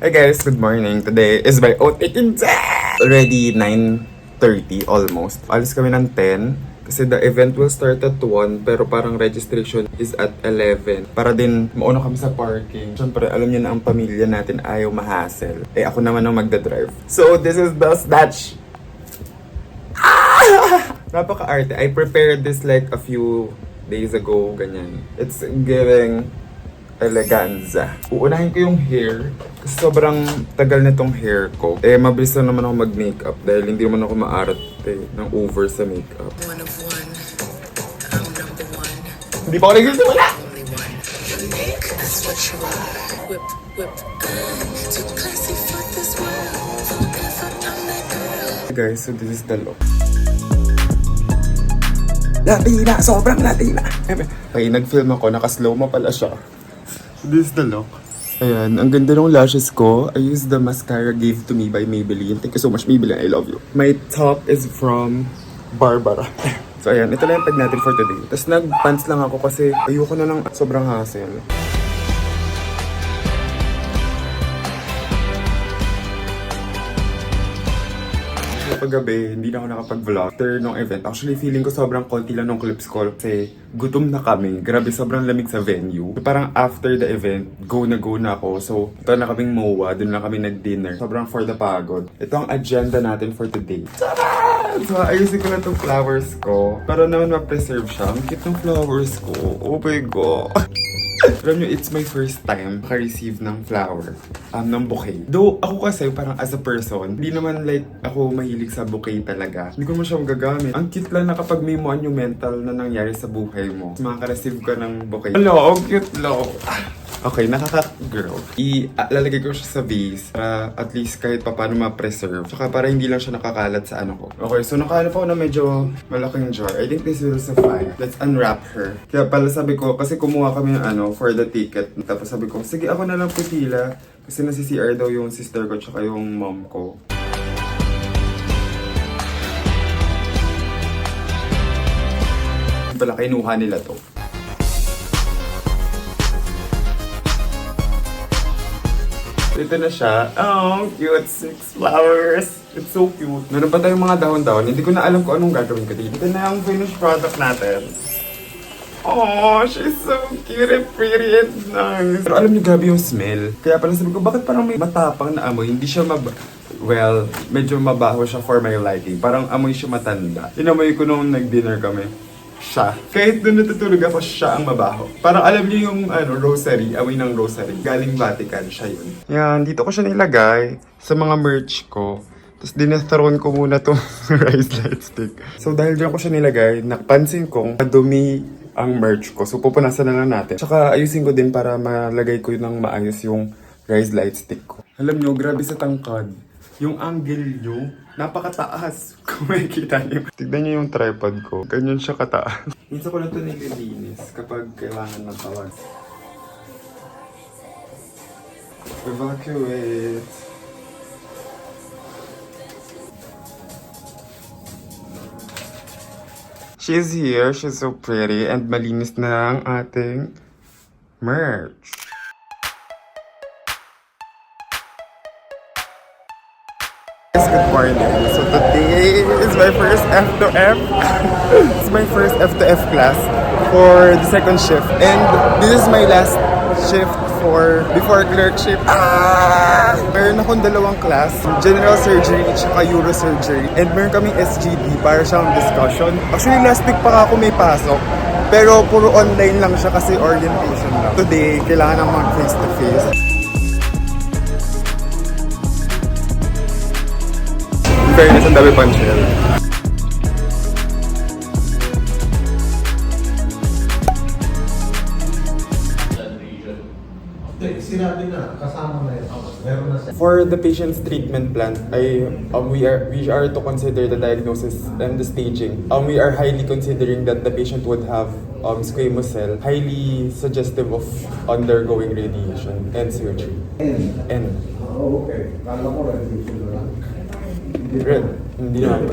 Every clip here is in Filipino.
Hi guys, good morning. Today is my outtaking day! Already 9:30 almost. Alis kami ng 10 kasi the event will start at 1 pero parang registration is at 11. Para din mauna kami sa parking. Siyempre, alam niyo na ang pamilya natin ayaw ma-hassle. Eh ako naman ang magdadrive. So this is the snatch. Napaka-arte. I prepared this like a few days ago, ganyan. It's giving eleganza. Uunahin ko yung hair kasi sobrang tagal nitong hair ko. Eh, mabilis na naman ako mag-makeup dahil hindi naman ako maarte ng over sa makeup. One of one, I'm number one. Hindi pa ako nagsisimula! Only one. Unique, that's what you are. Whip, whip, too classy for this world. Forever I'm that girl. Guys, so this is the look. Latina! Sobrang Latina! Okay, nag-film ako. Naka-slow mo pala siya. So this is the look. Ayan, ang ganda ng lashes ko. I used the mascara gave to me by Maybelline. Thank you so much, Maybelline. I love you. My top is from Barbara. So ayan, ito lang yung tag natin for today. Tapos nag-pants lang ako kasi ayoko na lang sobrang hassle. Paggabi, hindi na ako nakapag-vlog after nung event. Actually, feeling ko sobrang konti lang nung clips ko kasi gutom na kami. Grabe, sobrang lamig sa venue. So, parang after the event, go na ako. So, ito na kaming MOA, dun na kami nag-dinner. Sobrang for the pagod. Ito ang agenda natin for today. So, ayusin ko na itong flowers ko para naman ma-preserve siya. Ang cute ng flowers ko. Oh my God. Alam nyo, it's my first time maka-receive ng flower, ng bouquet. Though, ako kasi parang as a person, hindi naman like ako mahilig sa bouquet talaga. Hindi ko naman siya magagamit. Ang cute lang na kapag may monumental na nangyari sa buhay mo, makaka-receive ka ng bouquet. Hello, ang cute lang. Okay, nakaka-girl. Ilalagay ko siya sa vase para at least kahit pa paano ma-preserve. Saka para hindi lang siya nakakalat sa ano ko. Okay, so nakahanap ako na medyo malaking jar. I think this will suffice. Let's unwrap her. Kaya pala sabi ko, kasi kumuha kami ng ano for the ticket. Tapos sabi ko, sige ako na lang pipila. Kasi nasi-CR daw yung sister ko tsaka yung mom ko. Pala kinuha nila to. Ito na siya. Oh, cute. 6 flowers. It's so cute. Meron pa tayong mga dahon-dahon. Hindi ko na alam kung anong gagawin ko dito. Ito na ang finished product natin. Oh, she's so cute and pretty and nice. Pero alam niyo, gabi yung smell. Kaya pala sabi ko, bakit parang may matapang na amoy? Hindi siya well, medyo mabaho siya for my liking. Parang amoy siya matanda. Inamoy ko nung nag-dinner kami. Siya. Kahit doon natutulog ako, siya ang mabaho. Parang alam niyo yung rosary, amoy ng rosary. Galing Vatican, siya yun. Yan, dito ko siya nilagay sa mga merch ko. Tapos dinethrown ko muna tong rice light stick. So dahil dyan ko siya nilagay, napansin kong madumi ang merch ko. So pupunasan na lang natin. Tsaka ayusin ko din para malagay ko ng maayos yung rice light stick ko. Alam niyo, grabe sa tangkad. Yung angle nyo, napakataas. Kung makikita nyo. Tignan nyo yung tripod ko. Ganyan siya kataas. Minsan ko na ito nililinis kapag kailangan ng tawas. Evacuate. She's here. She's so pretty. And malinis na ang ating merch. Good morning. So today is my first F to F. It's my first F to F class for the second shift. And this is my last shift before clerkship. Meron akong dalawang class, general surgery at saka neurosurgery. And meron kaming SGD para siyang discussion. Actually last week pa ako may pasok. Pero puro online lang siya kasi orientation lang. Today, kailangan ng mag face to face. Fairness, ang dami pang shell. Sinabi na, kasama na yun. Meron na siya. For the patient's treatment plan, we are to consider the diagnosis and the staging. We are highly considering that the patient would have squamous cell, highly suggestive of undergoing radiation and surgery. N. Oh, okay. Kala ko radiation na lang. Hindi naman.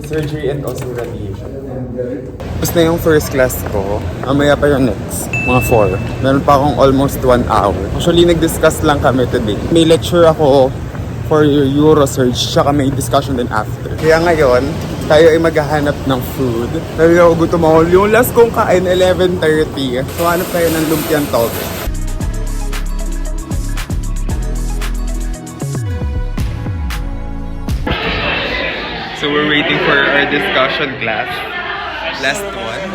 Surgery and also radiation. Tapos na yung first class ko. Mamaya pa yung next. Mga 4. Meron pa akong almost 1 hour. Actually, nag-discuss lang kami today. May lecture ako for Eurosurge, tsaka may discussion din after. Kaya ngayon, tayo ay maghahanap ng food. Dahil ako gutom ako. Yung last kong kain, 11:30. So, hanap tayo ng lumpiang toge. So, we're waiting for our discussion class. Last one.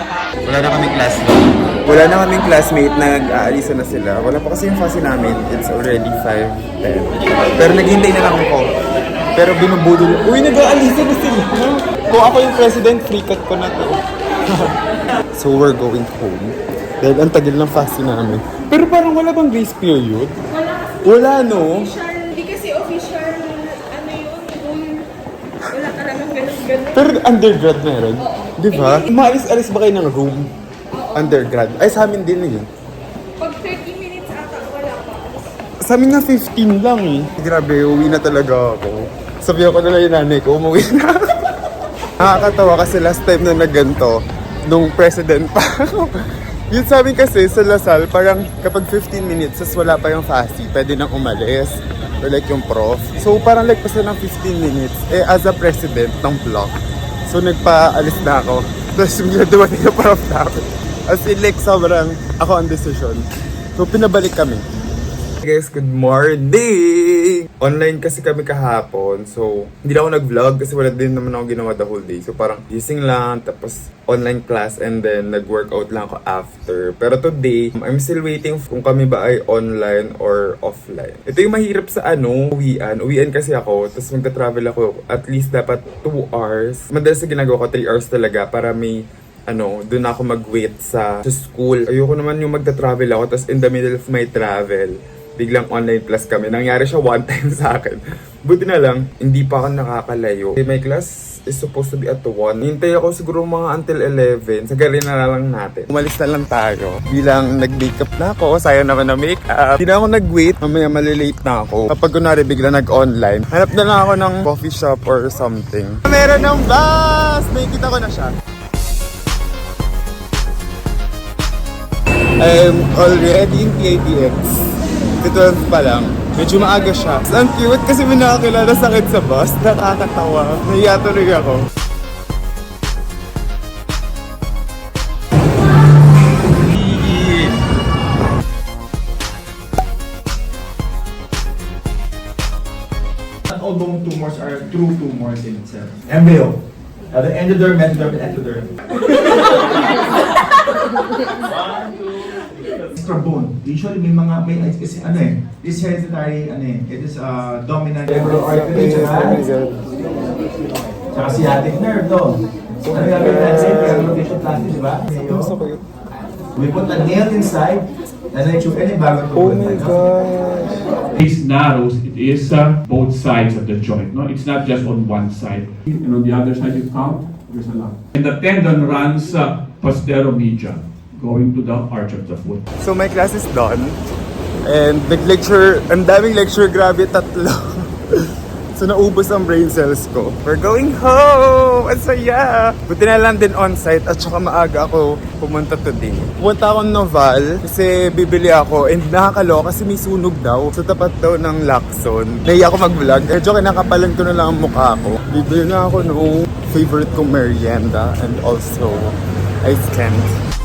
Wala na kaming classmate. Wala na kaming classmate, nag-aalisa na sila. Wala pa kasi yung fase namin. It's already 5:10. Pero naghihintay na lang ako. Pero binubudol. Uy, nag-aalisa na sila. Kung ako yung president, free cut ko na to. So we're going home. Dahil ang tagal ng fase namin. Pero parang wala bang grace period? Wala, no? Hindi kasi official, ano yun, rule. Wala ka naman ganun-ganun. Pero undergrad meron. Di ba? Maalis-alis ba kayo ng room? Undergrad. Ay, sa amin din yun. Pag 30 minutes ata, wala pa. Sa amin nga 15 lang eh. Grabe, uwi na talaga ako. Sabihan ko na lang yung nanay ko, umuwi na. Nakakatawa kasi last time na nagganto, nung president pa ako. Yun sa amin kasi sa Lasal, parang kapag 15 minutes, tas wala pa yung FASI, pwede nang umalis. Or like yung prof. So parang like pasa ng 15 minutes, eh as a president ng block. So nagpaalis na ako. Tapos yung dumating yung prof namin. As in like sobrang ako ang decision. So pinabalik kami. Guys, good morning! Online kasi kami kahapon, so hindi na ako nag-vlog kasi wala din naman ako ginawa the whole day. So parang gising lang, tapos online class and then nag-workout lang ako after. Pero today, I'm still waiting kung kami ba ay online or offline. Ito yung mahirap sa uwian. Uwian kasi ako, tapos magta-travel ako at least dapat 2 hours. Madalas na ginagawa ko 3 hours talaga para may doon ako mag-wait sa school. Ayoko naman yung magta-travel ako, tapos in the middle of my travel, biglang online class kami. Nangyari siya one time sa akin. Buti na lang, hindi pa ako nakakalayo. My class is supposed to be at 1. Hintay ako siguro mga until 11. Sagarin na lang natin. Umalis na lang tayo. Bilang nag-makeup na ako, sayang naman na makeup. Hindi na ako nag-wait. Mamaya malilate na ako. Kapag kunwari bigla nag-online, hanap na lang ako ng coffee shop or something. Meron ng bus! Nakikita ko na siya. I'm already in PITX. 12 pa lang. Medyo maaga siya. Ang cute kasi may nakakilala sa akin sa bus. Nakakatawa. Nahiya tuloy ako. Not all bone tumors are true tumors in itself. Embryo. The endoderm, mesoderm, and ectoderm. Extra bone. Usually may kasi this hereditary it is dominant artery tsaka sciatic nerve to. Ano gagawin natin? Rotation plastic, di ba? We put a nail inside and then chew any bago to. Oh my gosh. These narrows, it is both sides of the joint. No, it's not just on one side. And on the other side, you count. There's a lot. And the tendon runs posteromedial, going to the arch of the foot. So my class is done. And nag-lecture, ang daming lecture, grabe 3. So naubos ang brain cells ko. We're going home! Ang saya! Buti na lang din on-site at saka maaga ako pumunta today. Pumunta akong Noval kasi bibili ako and nakakaloka kasi may sunog daw sa tapat daw ng Lacson. Nahiya ako mag-vlog. Medyo kinakapalan ko na lang ang mukha ko. Bibili na ako ng favorite kong merienda and also ice candy.